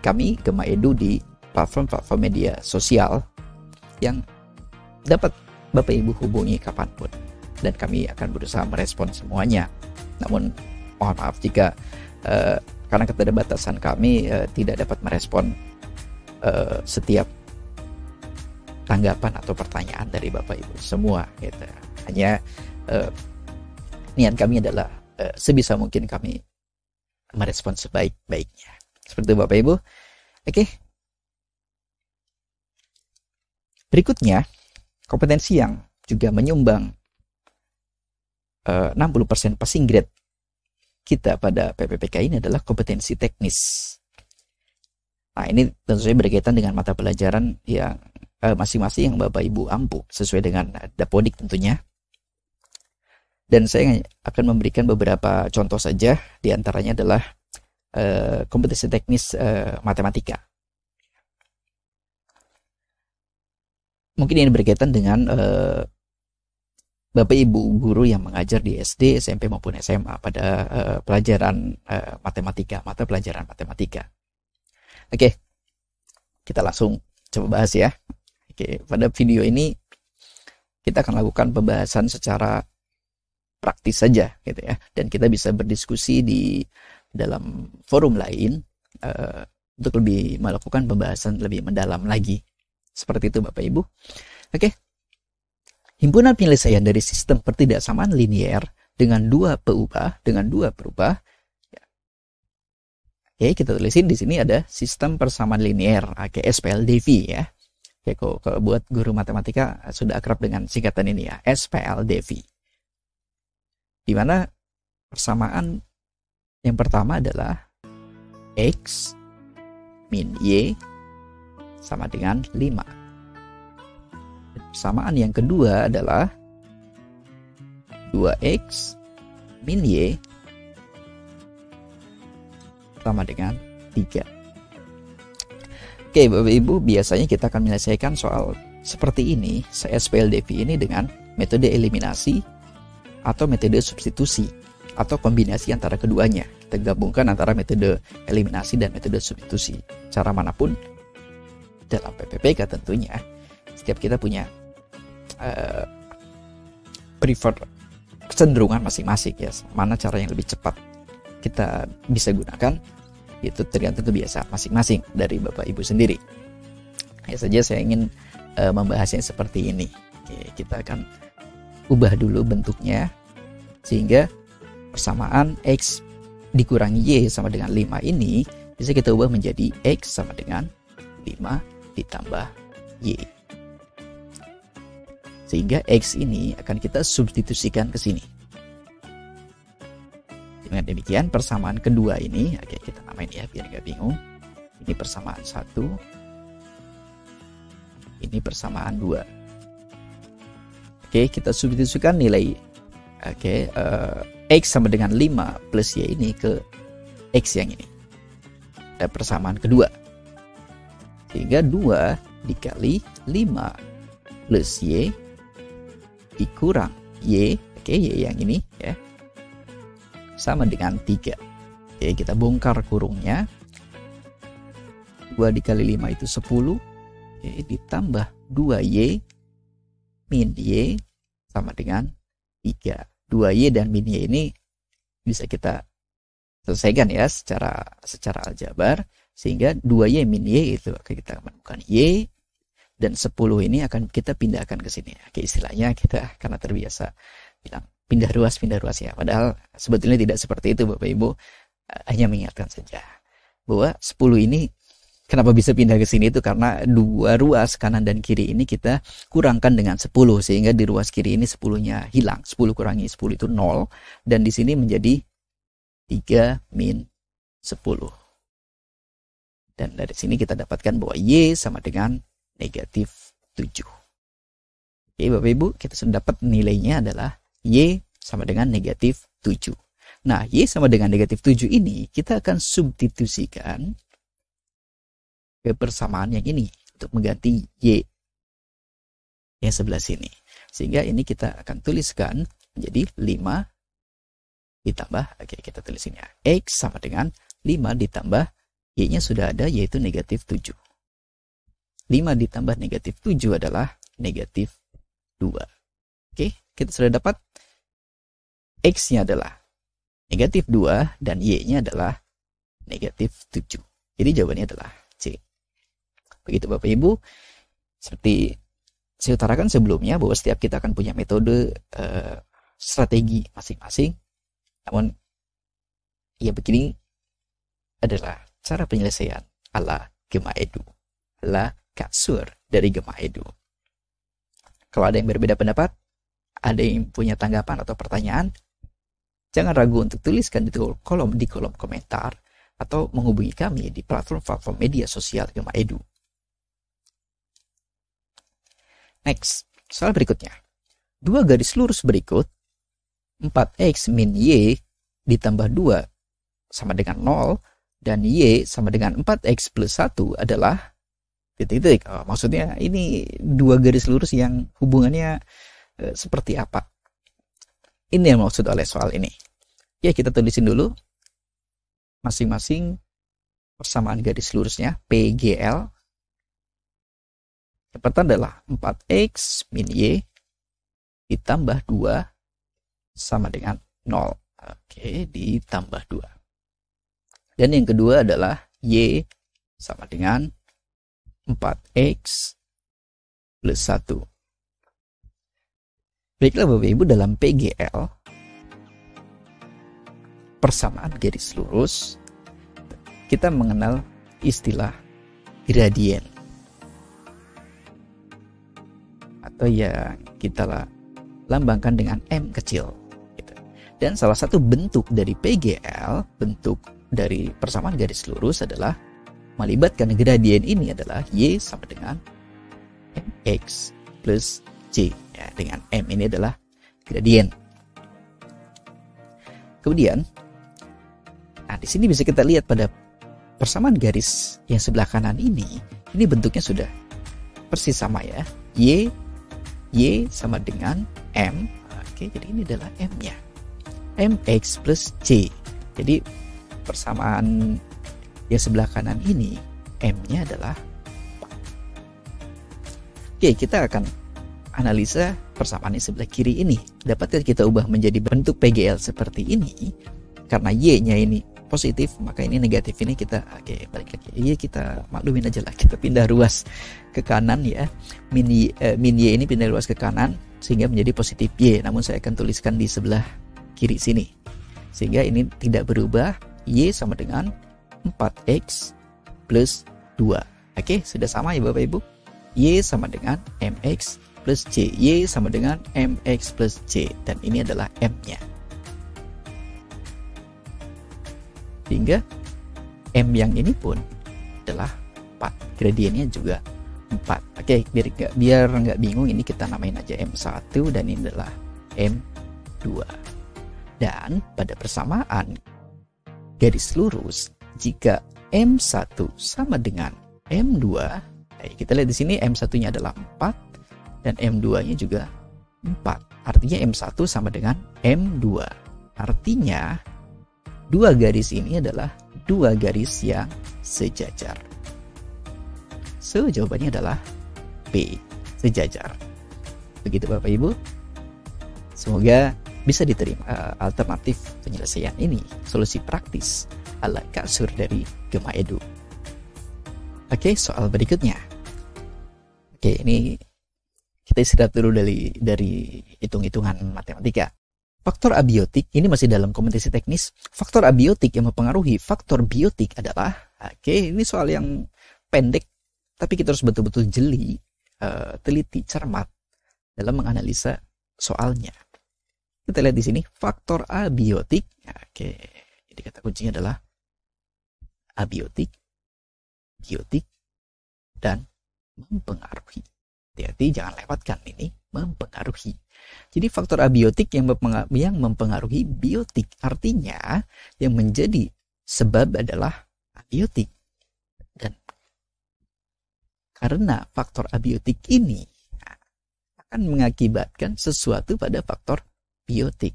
kami Gema Edu di platform media sosial yang dapat Bapak Ibu hubungi kapanpun, dan kami akan berusaha merespon semuanya. Namun mohon maaf jika karena keterbatasan kami tidak dapat merespon setiap tanggapan atau pertanyaan dari Bapak Ibu semua gitu. Hanya niat kami adalah sebisa mungkin kami merespon sebaik-baiknya. Seperti itu Bapak Ibu. Oke. Berikutnya, kompetensi yang juga menyumbang 60% passing grade kita pada PPPK ini adalah kompetensi teknis. Nah, ini tentu saja berkaitan dengan mata pelajaran yang masing-masing yang Bapak Ibu ampu sesuai dengan Dapodik tentunya. Dan saya akan memberikan beberapa contoh saja, di antaranya adalah kompetensi teknis matematika. Mungkin ini berkaitan dengan Bapak Ibu guru yang mengajar di SD, SMP maupun SMA pada pelajaran matematika, mata pelajaran matematika. Oke, kita langsung coba bahas ya. Oke, pada video ini kita akan lakukan pembahasan secara praktis saja gitu ya, dan kita bisa berdiskusi di dalam forum lain untuk lebih melakukan pembahasan lebih mendalam lagi. Seperti itu Bapak Ibu. Oke. Himpunan penyelesaian dari sistem pertidaksamaan linier dengan dua perubah, ya. Oke, kita tulisin di sini ada sistem persamaan linier, oke, SPLDV ya. Oke, kalau buat guru matematika sudah akrab dengan singkatan ini ya, SPLDV. Di mana persamaan yang pertama adalah X min Y sama dengan 5. Persamaan yang kedua adalah 2X min Y sama dengan 3. Oke Bapak Ibu, biasanya kita akan menyelesaikan soal seperti ini, SPLDV ini dengan metode eliminasi atau metode substitusi atau kombinasi antara keduanya. Kita gabungkan antara metode eliminasi dan metode substitusi. Cara manapun dalam PPPK tentunya setiap kita punya prefer kecenderungan masing-masing ya, mana cara yang lebih cepat kita bisa gunakan. Itu tergantung kebiasaan masing-masing dari Bapak Ibu sendiri. Hanya saja saya ingin membahasnya seperti ini. Oke, kita akan ubah dulu bentuknya sehingga persamaan X dikurangi Y sama dengan 5 ini bisa kita ubah menjadi X sama dengan 5 ditambah Y. Sehingga X ini akan kita substitusikan ke sini. Dengan demikian persamaan kedua ini, oke kita namain ya biar nggak bingung. Ini persamaan 1, ini persamaan 2. Oke, kita substitusikan nilai X sama dengan 5 plus Y ini ke X yang ini. Ada persamaan kedua. Sehingga 2 dikali 5 plus Y dikurang Y, Y yang ini ya, sama dengan 3. Oke, kita bongkar kurungnya. 2 dikali 5 itu 10. Ditambah 2Y min Y sama dengan 3. 2Y dan min Y ini bisa kita selesaikan ya secara aljabar, sehingga 2Y min Y itu akan kita menemukan Y, dan 10 ini akan kita pindahkan ke sini. Oke, istilahnya kita karena terbiasa bilang pindah ruas ya, padahal sebetulnya tidak seperti itu Bapak Ibu. Hanya mengingatkan saja bahwa 10 ini kenapa bisa pindah ke sini itu karena dua ruas kanan dan kiri ini kita kurangkan dengan 10, sehingga di ruas kiri ini 10-nya hilang. 10 kurangi 10 itu 0, dan di sini menjadi 3 min 10. Dan dari sini kita dapatkan bahwa Y sama dengan negatif 7. Oke Bapak Ibu, kita sudah dapat nilainya adalah Y sama dengan negatif 7. Nah, Y sama dengan negatif 7 ini kita akan substitusikan ke persamaan yang ini untuk mengganti Y yang sebelah sini. Sehingga ini kita akan tuliskan menjadi 5 ditambah, oke kita tulis ini ya, X sama dengan 5 ditambah Y-nya sudah ada yaitu negatif 7. 5 ditambah negatif 7 adalah negatif 2. Oke, kita sudah dapat X-nya adalah negatif 2 dan Y-nya adalah negatif 7. Jadi jawabannya adalah C. Begitu Bapak Ibu. Seperti saya utarakan sebelumnya bahwa setiap kita akan punya metode strategi masing-masing. Namun ya begini adalah cara penyelesaian ala Gema Edu, ala kasur dari Gema Edu. Kalau ada yang berbeda pendapat, ada yang punya tanggapan atau pertanyaan, jangan ragu untuk tuliskan di kolom komentar atau menghubungi kami di platform media sosial Gema Edu. Next, soal berikutnya. 2 garis lurus berikut, 4X min Y ditambah 2 sama dengan 0, dan Y sama dengan 4X plus 1 adalah titik-titik. Maksudnya ini 2 garis lurus yang hubungannya seperti apa? Ini yang maksud oleh soal ini. Ya, kita tulisin dulu masing-masing persamaan garis lurusnya PGL. Yang pertama adalah 4X min Y ditambah 2 sama dengan 0. Oke, ditambah 2. Dan yang kedua adalah Y sama dengan 4X plus 1. Baiklah Bapak Ibu, dalam PGL, persamaan garis lurus, kita mengenal istilah gradien. Atau ya kita lambangkan dengan M kecil. Dan salah satu bentuk dari PGL, bentuk dari persamaan garis lurus adalah melibatkan gradien ini adalah Y sama dengan MX plus C. Ya, dengan M ini adalah gradien. Kemudian, nah di sini bisa kita lihat pada persamaan garis yang sebelah kanan ini bentuknya sudah persis sama ya. Y sama dengan M. Oke, jadi ini adalah M-nya. MX plus C. Jadi persamaan yang sebelah kanan ini M-nya adalah 4. Oke, kita akan analisa persamaan yang sebelah kiri ini. Dapatkah kita ubah menjadi bentuk PGL seperti ini? Karena Y-nya ini positif, maka ini negatif. Ini kita balik lagi. Iya, kita maklumin aja lah. Kita pindah ruas ke kanan ya. Min Y ini pindah ruas ke kanan sehingga menjadi positif Y. Namun saya akan tuliskan di sebelah kiri sini. Sehingga ini tidak berubah. Y sama dengan 4X plus 2. Oke, sudah sama ya Bapak Ibu. Y sama dengan MX plus C. Y sama dengan MX plus C. Dan ini adalah M-nya. Sehingga M yang ini pun adalah 4. Gradiennya juga 4. Oke, biar nggak bingung, ini kita namain aja M1 dan ini adalah M2. Dan pada persamaan garis lurus, jika M1 sama dengan M2, kita lihat di sini M1-nya adalah 4 dan M2-nya juga 4. Artinya M1 sama dengan M2. Artinya dua garis ini adalah dua garis yang sejajar. So, jawabannya adalah B, sejajar. Begitu Bapak Ibu. Semoga bisa diterima alternatif penyelesaian ini, solusi praktis ala kasur dari Gema Edu. Oke, soal berikutnya. Oke, ini kita istirahat dulu dari hitung-hitungan matematika. Faktor abiotik, ini masih dalam kompetisi teknis. Faktor abiotik yang mempengaruhi faktor biotik adalah, ini soal yang pendek, tapi kita harus betul-betul jeli, teliti, cermat dalam menganalisa soalnya. Kita lihat di sini, faktor abiotik. Jadi kata kuncinya adalah abiotik, biotik, dan mempengaruhi. Hati-hati, jangan lewatkan ini, mempengaruhi. Jadi faktor abiotik yang mempengaruhi biotik, artinya yang menjadi sebab adalah abiotik. Dan karena faktor abiotik ini akan mengakibatkan sesuatu pada faktor biotik.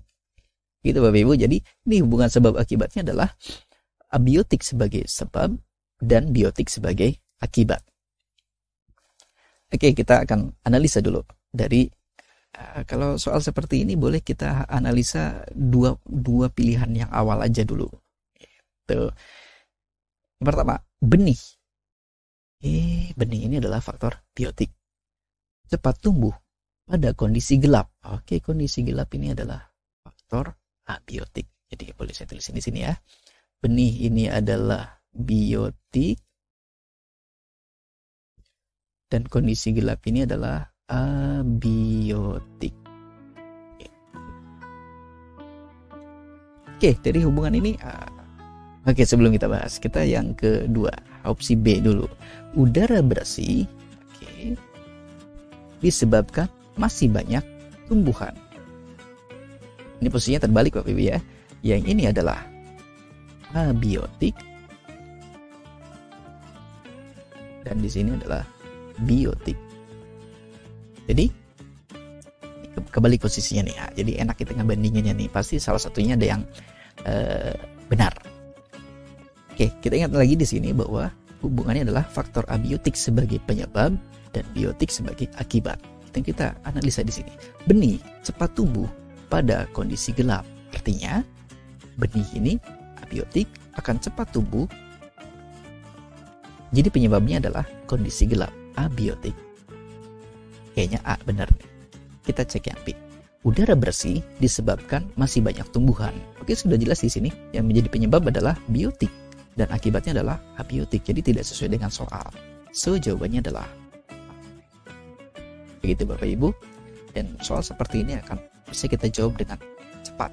Gitu Bapak Ibu. Jadi ini hubungan sebab akibatnya adalah abiotik sebagai sebab dan biotik sebagai akibat. Oke, kita akan analisa dulu dari kalau soal seperti ini boleh kita analisa dua pilihan yang awal aja dulu. Tuh. Yang pertama, benih. Benih ini adalah faktor biotik. Cepat tumbuh pada kondisi gelap. Oke, kondisi gelap ini adalah faktor abiotik. Jadi boleh saya tulis di sini ya. Benih ini adalah biotik dan kondisi gelap ini adalah abiotik. Oke, dari hubungan ini sebelum kita bahas, kita yang kedua, opsi B dulu. Udara bersih disebabkan masih banyak tumbuhan. Ini posisinya terbalik Bapak Ibu ya. Yang ini adalah abiotik dan di sini adalah biotik. Jadi kebalik posisinya nih ya. Jadi enak kita ngebandinginnya nih. Pasti salah satunya ada yang benar. Oke, kita ingat lagi di sini bahwa hubungannya adalah faktor abiotik sebagai penyebab dan biotik sebagai akibat. Kita analisa di sini. Benih cepat tumbuh pada kondisi gelap. Artinya benih ini abiotik akan cepat tumbuh. Jadi penyebabnya adalah kondisi gelap, abiotik. Kayaknya A benar. Kita cek yang B. Udara bersih disebabkan masih banyak tumbuhan. Oke, sudah jelas di sini. Yang menjadi penyebab adalah biotik dan akibatnya adalah abiotik. Jadi tidak sesuai dengan soal. So, jawabannya adalah begitu Bapak Ibu. Dan soal seperti ini akan bisa kita jawab dengan cepat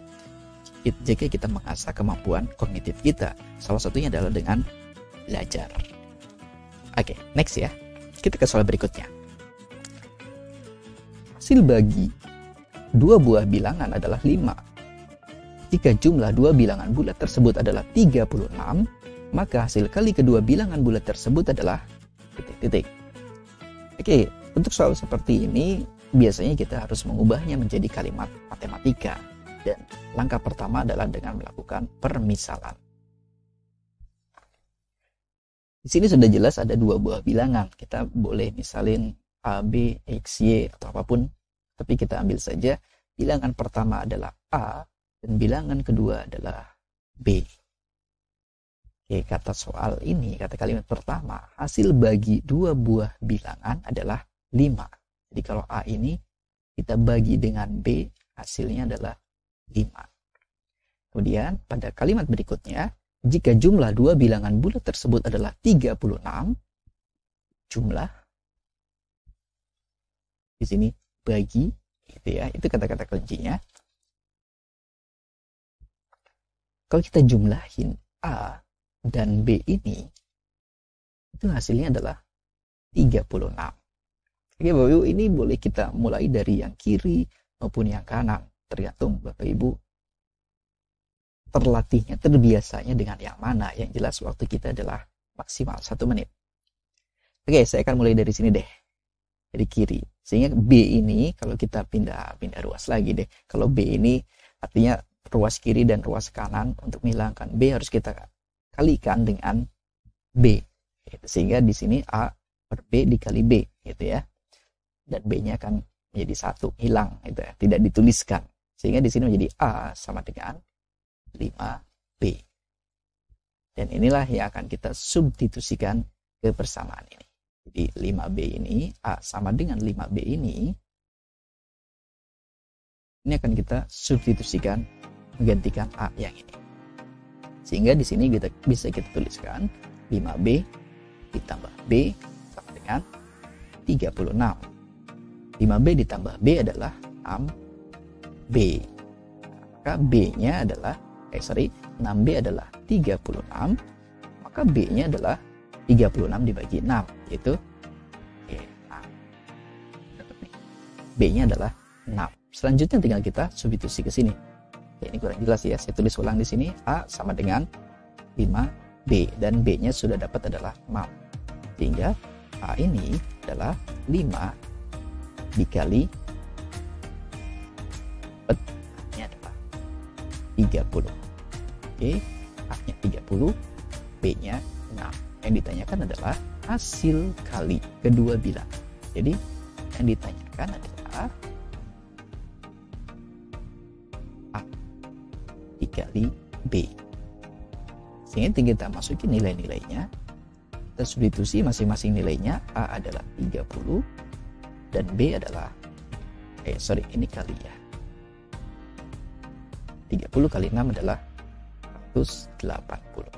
jika kita mengasah kemampuan kognitif kita. Salah satunya adalah dengan belajar. Oke, next ya. Kita ke soal berikutnya. Hasil bagi dua buah bilangan adalah 5. Jika jumlah dua bilangan bulat tersebut adalah 36, maka hasil kali kedua bilangan bulat tersebut adalah titik-titik. Oke, untuk soal seperti ini biasanya kita harus mengubahnya menjadi kalimat matematika. Dan langkah pertama adalah dengan melakukan permisalan. Di sini sudah jelas ada dua buah bilangan. Kita boleh misalin A, B, X, Y atau apapun. Tapi kita ambil saja bilangan pertama adalah A dan bilangan kedua adalah B. Oke, kata soal ini, kata kalimat pertama, hasil bagi dua buah bilangan adalah 5. Jadi kalau A ini kita bagi dengan B, hasilnya adalah 5. Kemudian pada kalimat berikutnya, jika jumlah dua bilangan bulat tersebut adalah 36, jumlah di sini bagi, gitu ya, itu kata-kata kuncinya. Kalau kita jumlahin A dan B ini, itu hasilnya adalah 36. Oke Bapak Ibu, ini boleh kita mulai dari yang kiri maupun yang kanan, tergantung Bapak Ibu terlatihnya, terbiasanya dengan yang mana. Yang jelas waktu kita adalah maksimal 1 menit. Oke, saya akan mulai dari sini deh, dari kiri. Sehingga B ini kalau kita pindah ruas lagi deh. Kalau B ini artinya ruas kiri dan ruas kanan, untuk menghilangkan B harus kita kalikan dengan B, sehingga di sini A per B dikali B, gitu ya, dan B-nya akan menjadi 1, hilang, gitu ya, tidak dituliskan, sehingga di sini menjadi A sama dengan 5B, dan inilah yang akan kita substitusikan ke persamaan ini. Jadi 5B ini, A sama dengan 5B ini akan kita substitusikan menggantikan A yang ini. Sehingga di sini bisa kita tuliskan 5B ditambah B sama dengan 36. 5B ditambah B adalah 6B. Maka B-nya adalah 6B adalah 36. Maka B-nya adalah 36 dibagi 6, yaitu 6. B-nya adalah 6. Selanjutnya tinggal kita substitusi ke sini. Ya, ini kurang jelas ya, saya tulis ulang di sini. A sama dengan 5B dan B-nya sudah dapat adalah 6. Sehingga A ini adalah 5 dikali A-nya adalah 30. Oke, A-nya 30, B-nya 6. Yang ditanyakan adalah hasil kali kedua bilangan. Jadi yang ditanyakan adalah dikali B. Sehingga tinggal kita masukin nilai-nilainya, kita substitusi masing-masing nilainya. A adalah 30 dan B adalah ini kali ya, 30 kali 6 adalah 180.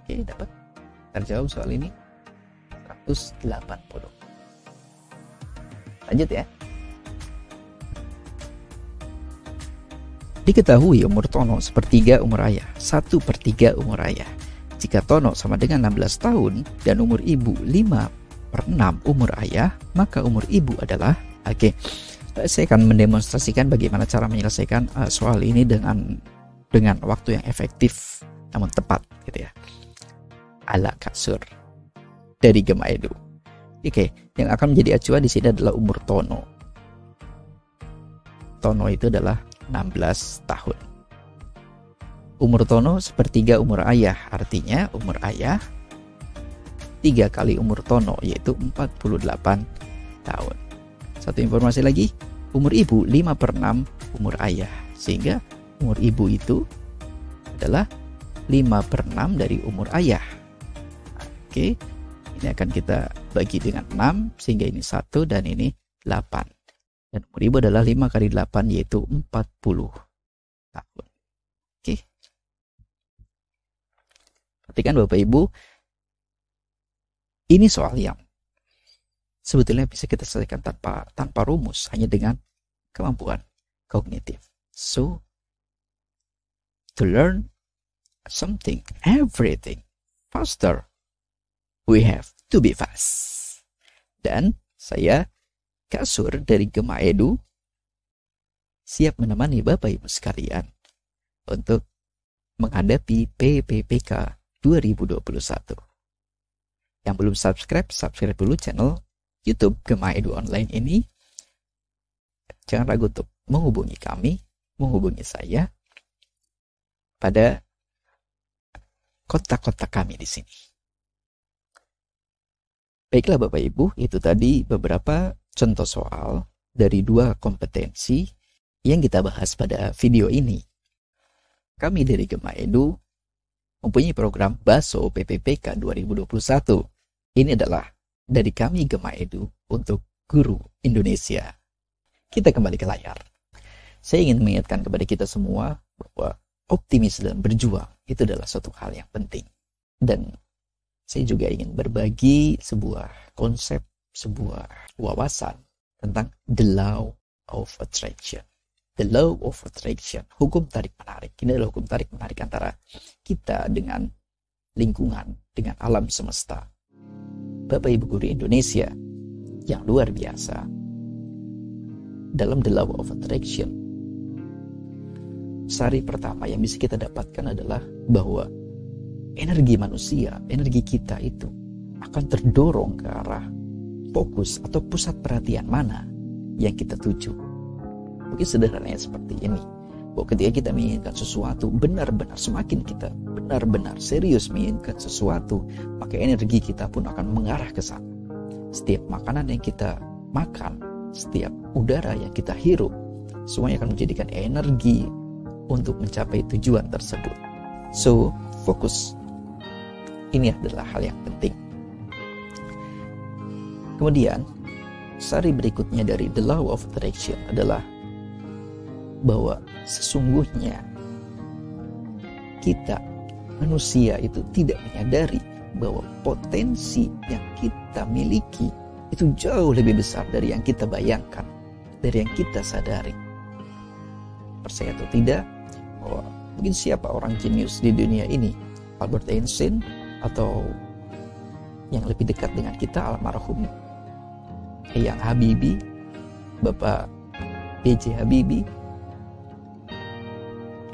Oke, dapat terjawab soal ini 180. Lanjut ya. Diketahui umur Tono sepertiga umur ayah, 1/3 umur ayah. Jika Tono sama dengan 16 tahun dan umur ibu 5/6 umur ayah, maka umur ibu adalah, saya akan mendemonstrasikan bagaimana cara menyelesaikan soal ini dengan waktu yang efektif namun tepat, gitu ya. Ala kasur dari Gema Edu. Yang akan menjadi acuan di sini adalah umur Tono. Tono itu adalah 16 tahun. Umur Tono sepertiga umur ayah, artinya umur ayah 3 kali umur Tono, yaitu 48 tahun. Satu informasi lagi, umur ibu 5/6 umur ayah, sehingga umur ibu itu adalah 5/6 dari umur ayah. Oke, ini akan kita bagi dengan 6, sehingga ini 1 dan ini 8. Dan umur ibu adalah 5 kali 8, yaitu 40 tahun. Oke. Perhatikan Bapak Ibu, ini soal yang sebetulnya bisa kita selesaikan tanpa rumus, hanya dengan kemampuan kognitif. So, to learn something, everything faster, we have to be fast. Dan saya Kasur dari Gema Edu siap menemani Bapak Ibu sekalian untuk menghadapi PPPK 2021. Yang belum subscribe dulu channel YouTube Gema Edu Online ini. Jangan ragu untuk menghubungi kami, menghubungi saya pada kontak-kontak kami di sini. Baiklah Bapak Ibu, itu tadi beberapa contoh soal dari 2 kompetensi yang kita bahas pada video ini. Kami dari Gema Edu mempunyai program BASO PPPK 2021. Ini adalah dari kami Gema Edu untuk guru Indonesia. Kita kembali ke layar. Saya ingin mengingatkan kepada kita semua bahwa optimis dalam berjuang itu adalah suatu hal yang penting. Dan saya juga ingin berbagi sebuah konsep, sebuah wawasan tentang the law of attraction. The law of attraction, hukum tarik-menarik. Ini adalah hukum tarik-menarik antara kita dengan lingkungan, dengan alam semesta. Bapak Ibu guru Indonesia yang luar biasa, dalam the law of attraction, sari pertama yang bisa kita dapatkan adalah bahwa energi manusia, energi kita itu akan terdorong ke arah fokus atau pusat perhatian mana yang kita tuju. Mungkin sederhananya seperti ini, bahwa ketika kita menginginkan sesuatu, benar-benar semakin kita benar-benar serius menginginkan sesuatu, maka energi kita pun akan mengarah ke sana. Setiap makanan yang kita makan, setiap udara yang kita hirup, semuanya akan menjadikan energi untuk mencapai tujuan tersebut. So, fokus. Ini adalah hal yang penting. Kemudian, sari berikutnya dari the law of attraction adalah bahwa sesungguhnya kita manusia itu tidak menyadari bahwa potensi yang kita miliki itu jauh lebih besar dari yang kita bayangkan, dari yang kita sadari. Percaya atau tidak, bahwa mungkin siapa orang jenius di dunia ini, Albert Einstein atau yang lebih dekat dengan kita almarhum Eyang Habibie, Bapak B.J. Habibie.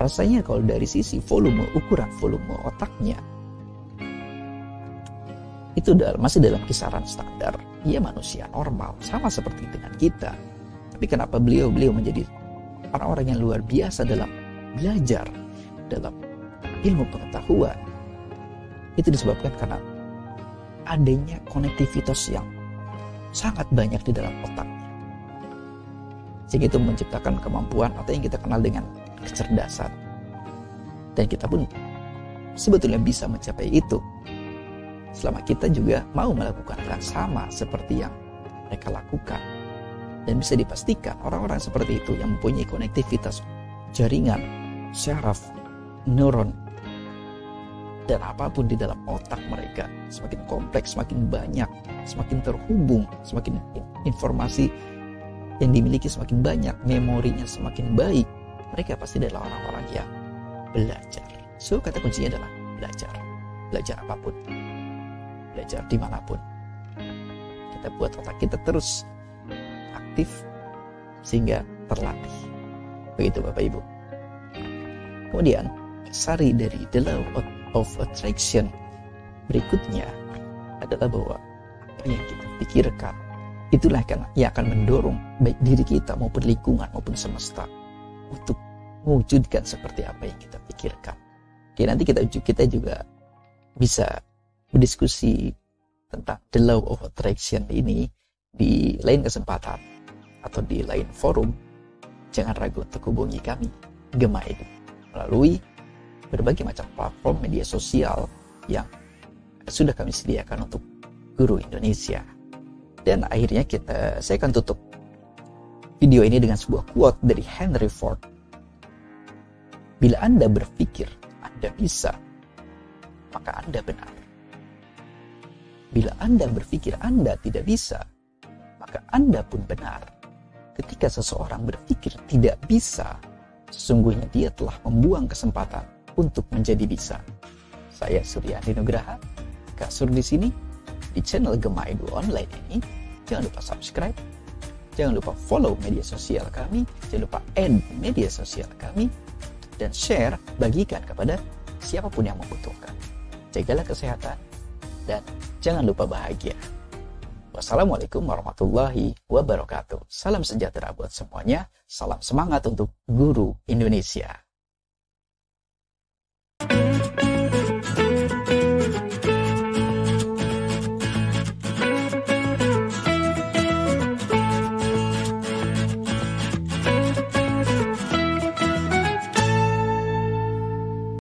Rasanya kalau dari sisi ukuran volume otaknya itu masih dalam kisaran standar. Dia manusia normal, sama seperti dengan kita. Tapi kenapa beliau menjadi orang-orang yang luar biasa dalam belajar, dalam ilmu pengetahuan? Itu disebabkan karena adanya konektivitas yang sangat banyak di dalam otaknya. Sehingga itu menciptakan kemampuan atau yang kita kenal dengan kecerdasan. Dan kita pun sebetulnya bisa mencapai itu selama kita juga mau melakukan hal yang sama seperti yang mereka lakukan. Dan bisa dipastikan orang-orang seperti itu yang mempunyai konektivitas jaringan, syaraf, neuron, dan apapun di dalam otak mereka semakin kompleks, semakin banyak, semakin terhubung, semakin informasi yang dimiliki semakin banyak, memorinya semakin baik, mereka pasti adalah orang-orang yang belajar. So, kata kuncinya adalah belajar. Belajar apapun. Belajar dimanapun. Kita buat otak kita terus aktif sehingga terlatih. Begitu Bapak Ibu. Kemudian, sari dari the law of attraction berikutnya adalah bahwa apa yang kita pikirkan itulah yang akan mendorong baik diri kita maupun lingkungan maupun semesta untuk mewujudkan seperti apa yang kita pikirkan. Oke, nanti kita juga bisa berdiskusi tentang the law of attraction ini di lain kesempatan atau di lain forum. Jangan ragu untuk hubungi kami Gema Edu melalui berbagai macam platform media sosial yang sudah kami sediakan untuk guru Indonesia. Dan akhirnya saya akan tutup video ini dengan sebuah quote dari Henry Ford. Bila Anda berpikir Anda bisa, maka Anda benar. Bila Anda berpikir Anda tidak bisa, maka Anda pun benar. Ketika seseorang berpikir tidak bisa, sesungguhnya dia telah membuang kesempatan untuk menjadi bisa. Saya Suryandi Nugraha, kasur di sini di channel Gema Edu Online ini. Jangan lupa subscribe, jangan lupa follow media sosial kami, jangan lupa add media sosial kami, dan share, bagikan kepada siapapun yang membutuhkan. Jagalah kesehatan dan jangan lupa bahagia. Wassalamualaikum warahmatullahi wabarakatuh. Salam sejahtera buat semuanya. Salam semangat untuk guru Indonesia.